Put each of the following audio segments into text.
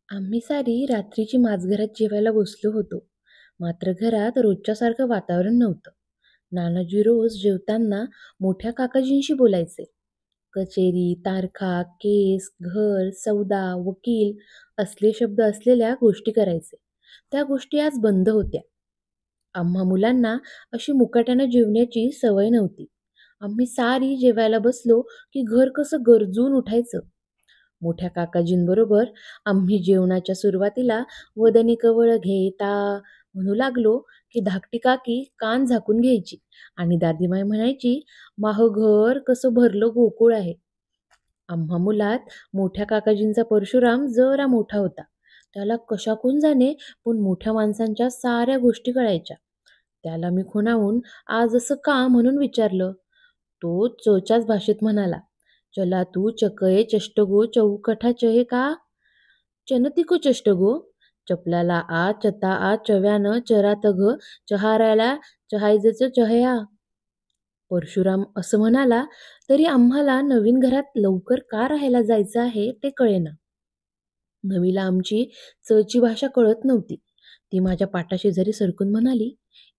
आम्ही सारी रात्रीची माझघरात जेवायला बसलो होतो. मात्र घरात रोजच्यासारखं वातावरण नव्हतं. नानाजी रोज जेवताना मोठ्या काकाजींशी बोलायचे. कचेरी, तारखा, केस, घर, सौदा, वकील असले शब्द असलेल्या गोष्टी करायचे. त्या गोष्टी आज बंद होत्या. आम्हा मुलांना अशी मुकाट्यानं जेवण्याची सवय नव्हती. आम्ही सारी जेवायला बसलो की घर कसं गरजून उठायचं. मोठ्या काकाजींबरोबर आम्ही जेवणाच्या सुरुवातीला वदनी कवळ घेता म्हणू लागलो की धाकटी काकी कान झाकून घ्यायची आणि दादीमाय म्हणायची, माह घर कसं भरलं गोकुळ आहे. आम्हा मुलात मोठ्या काकाजींचा परशुराम जरा मोठा होता. त्याला कशाकून जाणे, पण मोठ्या माणसांच्या साऱ्या गोष्टी कळायच्या. त्याला मी खुणावून आज असं का म्हणून विचारलं. तो चोच्याच भाषेत म्हणाला, चला तू चकये चष्टगो चौकठा चहे का चनतिको चष्टगो चपलाला आ चता आ चव्यानं चरातघ चहारायला चहायजेच चहया. परशुराम असं म्हणाला तरी आम्हाला नवीन घरात लवकर का राहायला जायचं आहे ते कळेना. नवीला आमची चची भाषा कळत नव्हती. ती माझ्या पाटाशेजारी सरकून म्हणाली,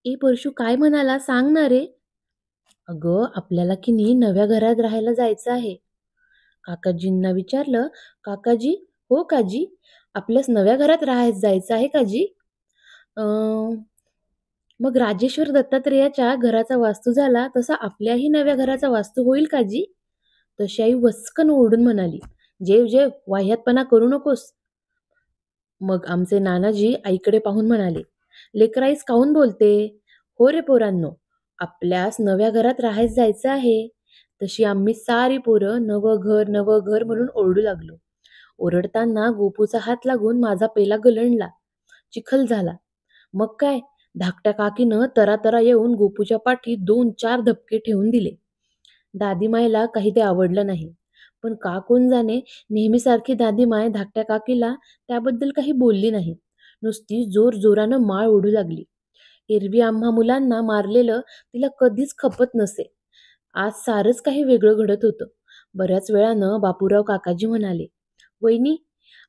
ए परशू काय म्हणाला सांग ना रे. अगं आपल्याला की नाही नव्या घरात राहायला जायचं आहे. काकाजींना विचारलं, काकाजी, हो काजी, आपल्यास नव्या घरात राहायला जायचं आहे काजी. अं, मग राजेश्वर दत्तात्रेयाच्या घराचा वास्तू झाला तसा आपल्याही नव्या घराचा वास्तू होईल काजी. तशी आई वस्कन ओरडून म्हणाली, जेव जेव, वाह्यातपणा करू नकोस. मग आमचे नानाजी आईकडे पाहून म्हणाले, लेकराईस काहून बोलते. हो रे पोरांनो, आपल्यास नव्या घरात राहायला जायचं आहे. तशी आम्ही सारी पोरं नवं घर म्हणून ओरडू लागलो. ओरडताना गोपूचा हात लागून माझा पेला गलंडला, चिखल झाला. मग काय, धाकट्या काकीनं तरा येऊन गोपूच्या पाठीत 2-4 धपके ठेवून दिले. दादीमायला काही ते आवडलं नाही. पण का कोण जाणे, नेहमीसारखी दादीमाय धाकट्या काकीला त्याबद्दल काही बोलली नाही. नुसती जोरानं माळ ओढू लागली. एरवी आम्हा मुलांना मारलेलं तिला कधीच खपत नसे. आज सारंच काही वेगळं घडत होतं. बऱ्याच वेळानं बापूराव काकाजी म्हणाले, वहिनी,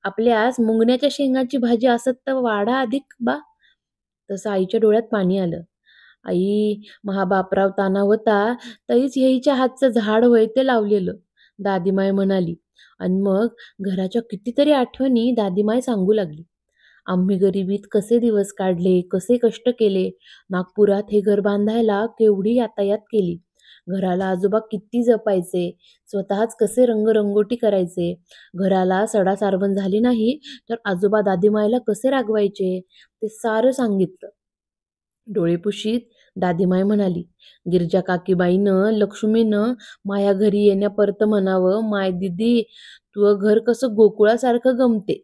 आपल्यास मुंगण्याच्या शेंगाची भाजी असत तर वाढा अधिक बा. तसं आईच्या डोळ्यात पाणी आलं. आई, महाबापराव ताना होता तरीच ह्याच्या हातचं झाड होय ते लावलेलं, दादीमाय म्हणाली. आणि मग घराच्या कितीतरी आठवणी दादीमाय सांगू लागली. आम्ही गरिबीत कसे दिवस काढले, कसे कष्ट केले. नागपुरात हे घर बांधायला केवढी यातायात केली. घराला आजोबा किती जपायचे, स्वतःच कसे रंगरंगोटी करायचे. घराला सडा सारवण झाली नाही तर आजोबा दादीमायला कसे रागवायचे, ते सारं सांगितलं. डोळे पुशीत दादीमाय म्हणाली, गिरजा काकीबाईनं लक्ष्मीनं माया घरी येण्या परत म्हणावं, माय दिदी, तुझं घर कसं गोकुळासारखं गमते.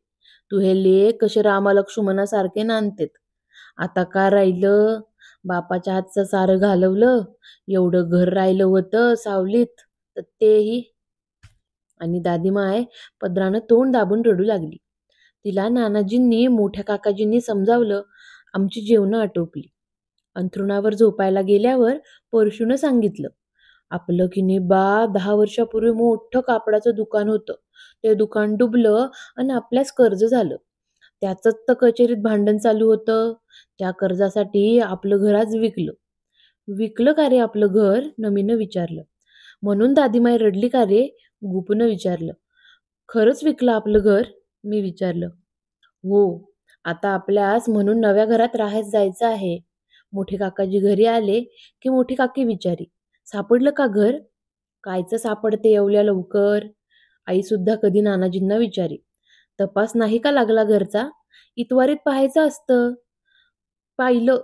तू हे लेक कसे रामा लक्ष्मणासारखे नांदतेत. आता का राहिलं, बापाच्या हातचं सारं घालवलं. एवढं घर राहिलं होतं सावलीत तर तेही. आणि दादीमाय पदरानं तोंड दाबून रडू लागली. तिला नानाजींनी मोठ्या काकाजींनी समजावलं. आमची जेवणं आटोपली. अंथरुणावर झोपायला गेल्यावर परशूनं सांगितलं, आपलं की नाही बा 10 वर्षापूर्वी मोठं कापडाचं दुकान होतं. ते दुकान डुबलं आणि आपल्यास कर्ज झालं. त्याचंच तर कचेरीत भांडण चालू होतं. त्या कर्जासाठी आपलं घर आज विकलं. विकलं का रे आपलं घर, नमीनं विचारलं. म्हणून दादीमाई रडली का रे, गुपूनं विचारलं. खरंच विकलं आपलं घर, मी विचारलं. हो, आता आपल्यास म्हणून नव्या घरात राहायला जायचं आहे. मोठे काकाजी घरी आले की मोठी काकी विचारी, सापडलं का घर. कायचं सापडते एवढ्या लवकर. आई सुद्धा कधी नानाजींना विचारी, तपास नाही का लागला घरचा, इतवारीत पाहायचं असतं. पाहिलं,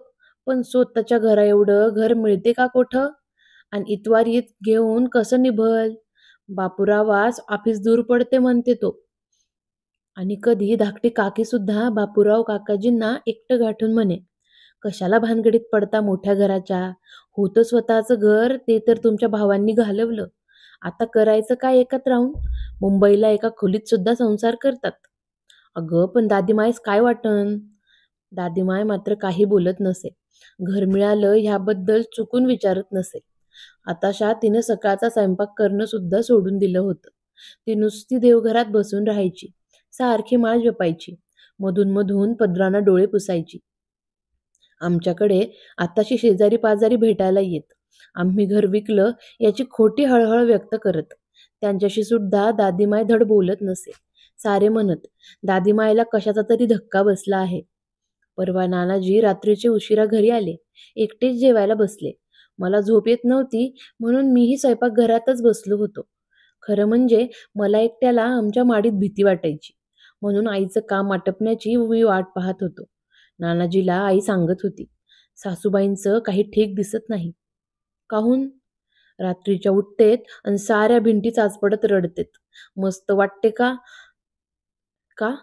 पण स्वतःच्या घरा एवढं घर मिळते का कोठं, आणि इतवारीत घेऊन कसं निभल. बापूरावास ऑफिस दूर पडते म्हणते तो. आणि कधी धाकटी काकी सुद्धा बापूराव काकाजींना एकटं गाठून म्हणे, कशाला भानगडीत पडता मोठ्या घराच्या. होतं स्वतःचं घर, ते तर तुमच्या भावांनी घालवलं. आता करायचं काय एकात राहून. मुंबईला एका खोलीत सुद्धा संसार करतात. अगं पण दादीमायस काय वाटन. दादीमाय मात्र काही बोलत नसे. घर मिळालं ह्याबद्दल चुकून विचारत नसे. आताशा तिनं सकाळचा स्वयंपाक करणं सुद्धा सोडून दिलं होतं. ती नुसती देवघरात बसून राहायची. सारखी माळ जपायची. मधून मधून पदरानं डोळे पुसायची. आमच्याकडे आताशी शेजारी पाजारी भेटायला येत. आम्ही घर विकलं याची खोटी हळहळ व्यक्त करत. त्यांच्याशी सुद्धा दादीमाय धड बोलत नसे. सारे म्हणत, दादीमायला कशाचा तरी धक्का बसला आहे. परवा नानाजी रात्रीचे उशिरा घरी आले. एकटेच जेवायला बसले. मला झोप येत नव्हती म्हणून मीही स्वयंपाकघरातच बसलो होतो. खरं म्हणजे मला एकट्याला आमच्या माडीत भीती वाटायची. म्हणून आईचं काम आटपण्याची मी वाट पाहत होतो. नानाजीला आई सांगत होती, सासूबाईंचं काही ठीक दिसत नाही. काहून? रात्रीच्या उठतेत आणि साऱ्या भिंती चाचपडत रडतेत. मस्त वाटते का? का?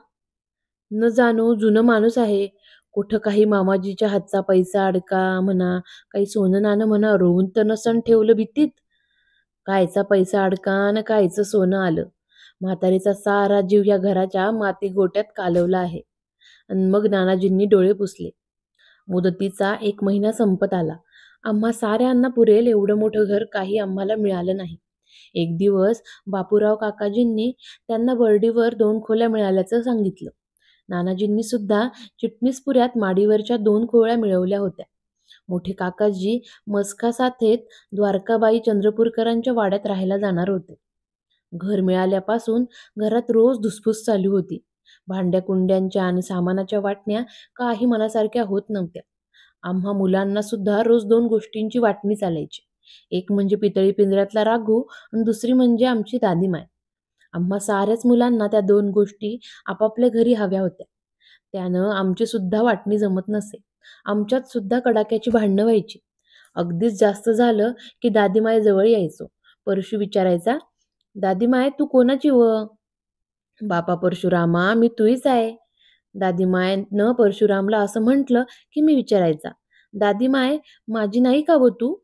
न जाणो जुनं माणूस आहे. कुठं काही मामाजीच्या हातचा पैसा अडका म्हणा, काही सोनं नाणं म्हणा, रोवून तर नसन ठेवलं भीतीत. कायचा पैसा अडका न कायचं सोनं आलं. म्हातारीचा सारा जीव या घराच्या माती गोट्यात कालवला आहे. आणि मग नानाजींनी डोळे पुसले. मुदतीचा 1 महिना संपत आला. आम्हा साऱ्यांना पुरेल एवढं मोठं घर काही आम्हाला मिळालं नाही. एक दिवस बापूराव काकाजींनी त्यांना बर्डीवर 2 खोल्या मिळाल्याचं सांगितलं. नानाजींनी सुद्धा चिटणीसपुऱ्यात माडीवरच्या 2 खोल्या मिळवल्या होत्या. मोठे काकाजी मस्का साथेत द्वारकाबाई चंद्रपूरकरांच्या वाड्यात राहायला जाणार होते. घर मिळाल्यापासून घरात रोज धुसफूस चालू होती. भांड्या-कुंड्यांच्या आणि सामानाच्या वाटण्या काही मनासारख्या होत नव्हत्या. आम्हा मुलांना सुद्धा रोज 2 गोष्टींची वाटणी चालायची. एक म्हणजे पितळी पिंजऱ्यातला राघू आणि दुसरी म्हणजे आमची दादीमाय. आम्हा साऱ्याच मुलांना त्या 2 गोष्टी आपापल्या घरी हव्या होत्या. त्यानं आमची सुद्धा वाटणी जमत नसे. आमच्यात सुद्धा कडाक्याची भांडणं व्हायची. अगदीच जास्त झालं की दादीमाय जवळ यायचो. परशू विचारायचा, दादीमाय तू कोणाची व? बापा परशुरामा मी तुईच आहे. दादीमायनं परशुरामला असं म्हटलं की मी विचारायचा, दादीमाय माझी नाही का व तू?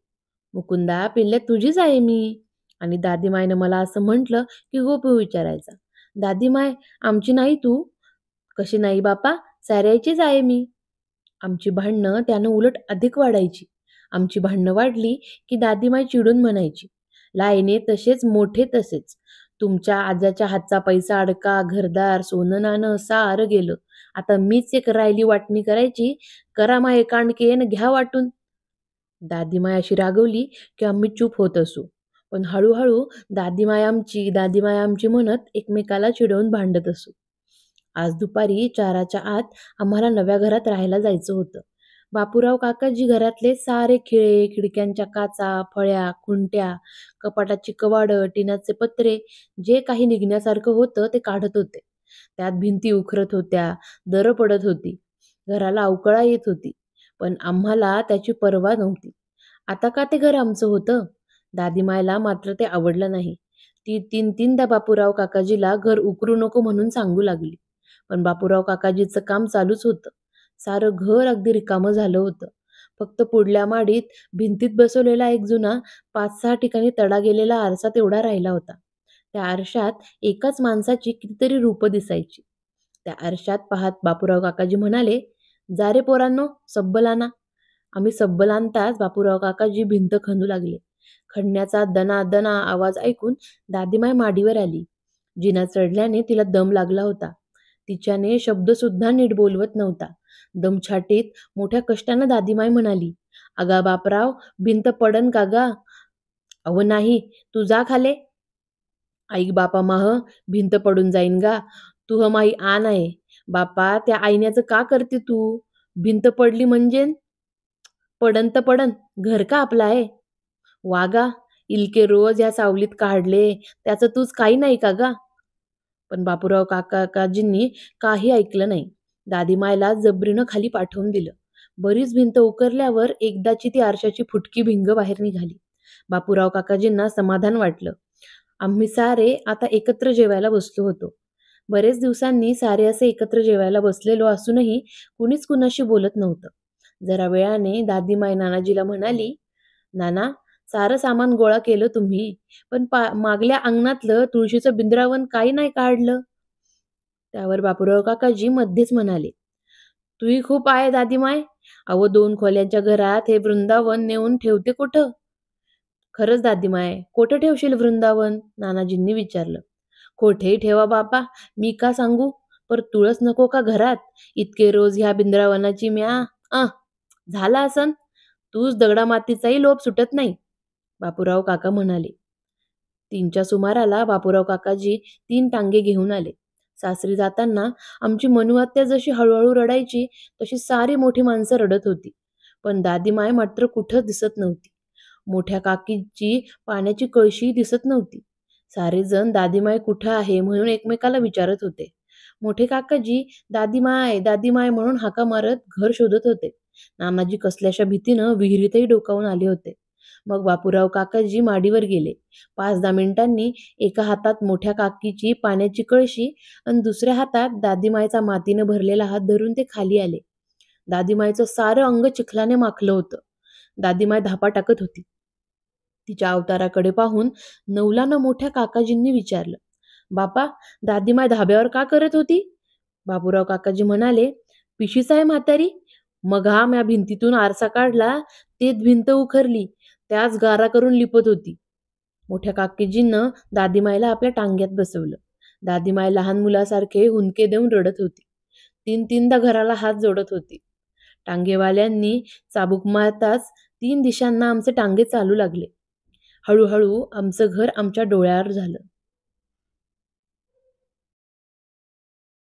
मुकुंदा पिल्ले तुझीच आहे मी. आणि दादीमायनं मला असं म्हटलं की गोपू विचारायचा, दादीमाय आमची नाही तू? कशी नाही बापा, साऱ्याचीच आहे मी. आमची भांडणं त्यानं उलट अधिक वाढायची. आमची भांडणं वाढली की दादीमाय चिडून म्हणायची, लायने तसेच मोठे तसेच. तुमच्या आजाच्या हातचा पैसा अडका, घरदार, सोनं नाणं सारं गेलं. आता मीच एक राहिली वाटणी करायची. करा माये कांडके न घ्या वाटून. दादीमाय अशी रागवली की आम्ही चूप होत असू. पण हळूहळू दादीमाय आमची म्हणत एकमेकाला चिडवून भांडत असू. आज दुपारी 4च्या आत आम्हाला नव्या घरात राहायला जायचं होतं. बापूराव काकाजी घरातले सारे खिळे, खिडक्यांच्या काचा, फळ्या, खुंट्या, कपाटाची कवाडं, टिनाचे पत्रे जे काही निघण्यासारखं होतं ते काढत होते. त्यात भिंती उखरत होत्या, दरं पडत होती. घराला अवकळा येत होती. पण आम्हाला त्याची पर्वा नव्हती. आता का ते घर आमचं होतं? दादीमायला मात्र ते आवडलं नाही. ती 3-3दा बापूराव काकाजीला घर उकरू नको म्हणून सांगू लागली. पण बापूराव काकाजीचं काम चालूच होतं. सारं घर अगदी रिकामं झालं होतं. फक्त पुढल्या माडीत भिंतीत बसवलेला एक जुना 5-6 ठिकाणी तडा गेलेला आरसा तेवढा राहिला होता. त्या आरशात एकाच माणसाची कितीतरी रूपं दिसायची. त्या आरशात पाहत बापूराव काकाजी म्हणाले, जा रे पोरांनो, सब्बल आणा. आम्ही सब्बल आणताच बापूराव काकाजी भिंत खणू लागले. खणण्याचा दना आवाज ऐकून दादीमाय माडीवर आली. जिना चढल्याने तिला दम लागला होता. तिच्याने शब्दसुद्धा नीट बोलवत नव्हता. दमछाटीत मोठ्या कष्टानं दादीमाय म्हणाली, अगा बापराव भिंत पडन का गा? अव नाही, तू जा खाले. ऐक बापा माह, भिंत पडून जाईन गा. तू ह माई आण आहे. बापा त्या आईण्याचं का करते तू? भिंत पडली म्हणजे? पडन तर पडन, घर का आपलं आहे? वागा, इलके रोज या सावलीत काढले, त्याचं तूच काही नाही का गा? पण बापूराव काकाजींनी काही ऐकलं नाही. दादीमायला जबरीनं खाली पाठवून दिलं. बरीच भिंत उकरल्यावर एकदाची ती आरशाची फुटकी भिंग बाहेर निघाली. बापूराव काकाजींना समाधान वाटलं. आम्ही सारे आता एकत्र जेवायला बसलो होतो. बरेच दिवसांनी सारे असे एकत्र जेवायला बसलेलो असूनही कुणीच कुणाशी बोलत नव्हतं. जरा वेळाने दादीमाय नानाजीला म्हणाली, नाना सारं सामान गोळा केलं तुम्ही, पण मागल्या अंगणातलं तुळशीचं बिंद्रावन काही नाही काढलं. त्यावर बापूराव काकाजी मध्येच म्हणाले, तूही खूप आहे दादीमाय. अहो 2 खोल्यांच्या घरात हे वृंदावन नेऊन ठेवते कुठं? खरंच दादीमाय, कुठं ठेवशील वृंदावन? नानाजींनी विचारलं. कोठेही ठेवा बापा, मी का सांगू, पर तुळस नको का घरात? इतके रोज ह्या बिंद्रावनाची म्या झाला असन, तूच दगडामातीचाही लोभ सुटत नाही, बापूराव काका म्हणाले. 3च्या सुमाराला बापूराव काकाजी 3 टांगे घेऊन आले. सासरी जाताना आमची मनुआत्या जशी हळूहळू रडायची, तशी सारी मोठी माणसं रडत होती. पण दादीमाय मात्र कुठंच दिसत नव्हती. मोठ्या काकीची पाण्याची कळशीही दिसत नव्हती. सारेजण दादीमाय कुठं आहे म्हणून एकमेकाला विचारत होते. मोठे काकाजी दादीमाय दादीमाय म्हणून हाका मारत घर शोधत होते. नानाजी कसल्याशा भीतीनं विहिरीतही डोकावून आले होते. मग बापूराव काकाजी माडीवर गेले. 5-10 मिनिटांनी एका हातात मोठ्या काकीची पाण्याची कळशी आणि दुसऱ्या हातात दादीमायचा मातीनं भरलेला हात धरून ते खाली आले. दादीमायचं सारं अंग चिखलाने माखलं होतं. दादीमाय धापा टाकत होती. तिच्या अवताराकडे पाहून नवलानं मोठ्या काकाजींनी विचारलं, बापा, दादीमाय धाब्यावर का करत होती? बापूराव काकाजी म्हणाले, पिशीच आहे म्हातारी. मग हा म्या भिंतीतून आरसा काढला, तेच भिंत उखरली, त्याच गारा करून लिपत होती. मोठ्या काकीजींनं दादीमायला आपल्या टांग्यात बसवलं. दादीमाय लहान मुलासारखे हुंदके देऊन रडत होती. 3-3दा घराला हात जोडत होती. टांगेवाल्यांनी चाबूक मारताच 3 दिशांना आमचे टांगे चालू लागले. हळूहळू आमचं घर आमच्या डोळ्यावर झालं.